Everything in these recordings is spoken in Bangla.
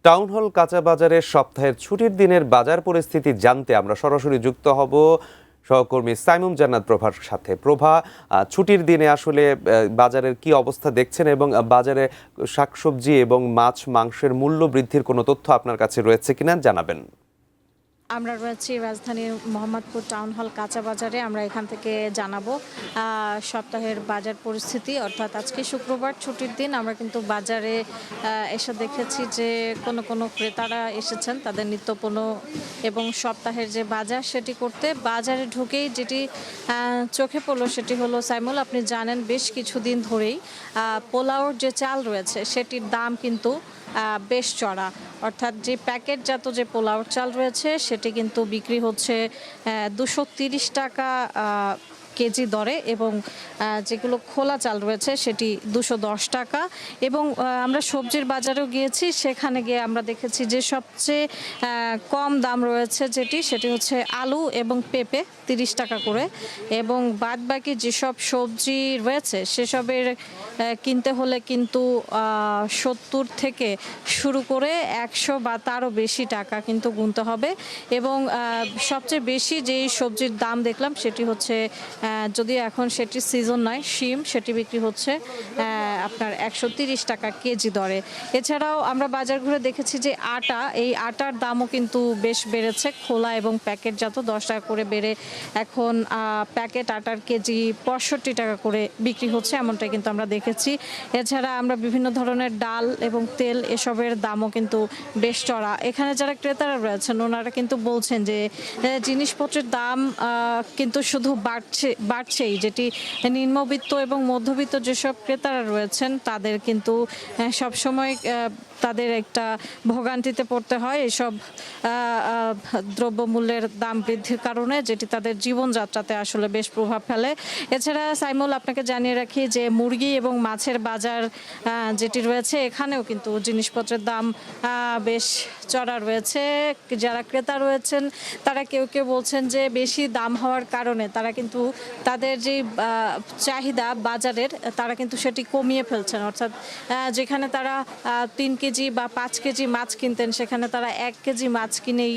টাউন হল কাঁচা বাজারের সপ্তাহের ছুটির দিনের বাজার পরিস্থিতি জানতে আমরা সরাসরি যুক্ত হব সহকর্মী সাইমুম জান্নাত প্রভার সাথে। প্রভা, ছুটির দিনে আসলে বাজারের কি অবস্থা দেখছেন এবং বাজারে শাকসবজি এবং মাছ মাংসের মূল্য বৃদ্ধির কোনো তথ্য আপনার কাছে রয়েছে কিনা জানাবেন। আমরা রয়েছি রাজধানীর মোহাম্মদপুর টাউন হল কাঁচা বাজারে। আমরা এখান থেকে জানাবো সপ্তাহের বাজার পরিস্থিতি, অর্থাৎ আজকে শুক্রবার ছুটির দিন। আমরা কিন্তু বাজারে এসে দেখেছি যে কোনো ক্রেতারা এসেছেন তাদের নিত্যপণ্য এবং সপ্তাহের যে বাজার সেটি করতে। বাজারে ঢুকেই যেটি চোখে পড়লো সেটি হলো, সাইমুল আপনি জানেন বেশ কিছুদিন ধরেই পোলাওর যে চাল রয়েছে সেটির দাম কিন্তু বেশ চড়া, অর্থাৎ যে প্যাকেটজাত যে পোলাওর চাল রয়েছে সেটি কিন্তু বিক্রি হচ্ছে 230 টাকা কেজি দরে, এবং যেগুলো খোলা চাল রয়েছে সেটি 210 টাকা। এবং আমরা সবজির বাজারেও গিয়েছি, সেখানে গিয়ে আমরা দেখেছি যে সবচেয়ে কম দাম রয়েছে সেটি হচ্ছে আলু এবং পেঁপে 30 টাকা করে, এবং বাদবাকি যেসব সবজি রয়েছে সেসবের কিনতে হলে কিন্তু 70 থেকে শুরু করে 100 বা তারও বেশি টাকা কিন্তু গুনতে হবে। এবং সবচেয়ে বেশি যেই সবজির দাম দেখলাম সেটি হচ্ছে, যদিও এখন সেটি সিজন নয়, শিম, সেটি বিক্রি হচ্ছে আপনার 130 টাকা কেজি দরে। এছাড়াও আমরা বাজার ঘুরে দেখেছি যে এই আটার দামও কিন্তু বেশ বেড়েছে, খোলা এবং প্যাকেটজাত 10 টাকা করে বেড়ে এখন প্যাকেট আটার কেজি 65 টাকা করে বিক্রি হচ্ছে, এমনটাই কিন্তু আমরা দেখেছি। এছাড়া আমরা বিভিন্ন ধরনের ডাল এবং তেল এসবের দামও কিন্তু বেশ চড়া। এখানে যারা ক্রেতারা রয়েছেন ওনারা কিন্তু বলছেন যে জিনিসপত্রের দাম কিন্তু শুধু বাড়ছেই, যেটি নিম্নবিত্ত এবং মধ্যবিত্ত যেসব ক্রেতারা রয়েছেন তাদের কিন্তু সবসময় তাদের একটা ভোগান্তিতে পড়তে হয় এসব দ্রব্যমূল্যের দাম বৃদ্ধির কারণে, যেটি তাদের জীবনযাত্রাতে আসলে বেশ প্রভাব ফেলে। এছাড়া সাইমুল আপনাকে জানিয়ে রাখি যে মুরগি এবং মাছের বাজার যেটি রয়েছে এখানেও কিন্তু জিনিসপত্রের দাম বেশ চড়া রয়েছে। যারা ক্রেতা রয়েছেন তারা কেউ বলছেন যে বেশি দাম হওয়ার কারণে তারা কিন্তু তাদের যে চাহিদা বাজারের তারা কিন্তু সেটি কমিয়ে ফেলছেন, অর্থাৎ যেখানে তারা 3 কেজি বা 5 কেজি মাছ কিনতেন সেখানে তারা 1 কেজি মাছ কিনেই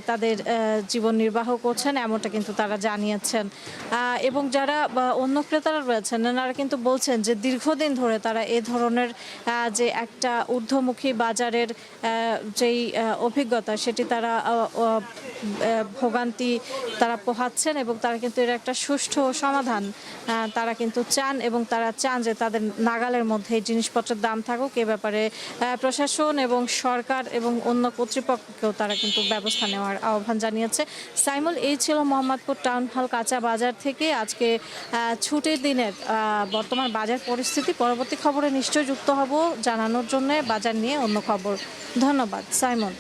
তাদের জীবন নির্বাহ করছেন, এমনটা কিন্তু তারা জানিয়েছেন। এবং যারা অন্য ক্রেতারা রয়েছেন ওনারা কিন্তু বলছেন যে দীর্ঘদিন ধরে তারা এ ধরনের যে একটা ঊর্ধ্বমুখী বাজারের যেই অভিজ্ঞতা সেটি তারা ভোগান্তি তারা পোহাচ্ছেন, এবং তারা কিন্তু এর একটা সুষ্ঠু সমাধান তারা কিন্তু চান, এবং তারা চান যে তাদের নাগালের মধ্যে এই জিনিসপত্রের দাম থাকুক। এ ব্যাপারে প্রশাসন এবং সরকার এবং অন্য কর্তৃপক্ষকেও তারা কিন্তু ব্যবস্থা নেওয়ার আহ্বান জানিয়েছে। সাইমুল, এই ছিল মোহাম্মদপুর টাউন হল কাঁচা বাজার থেকে আজকে ছুটির দিনের বর্তমান বাজার পরিস্থিতি। পরবর্তী খবরে নিশ্চয়ই যুক্ত হব জানানোর জন্য বাজার নিয়ে অন্য খবর। ধন্যবাদ সাইমুল।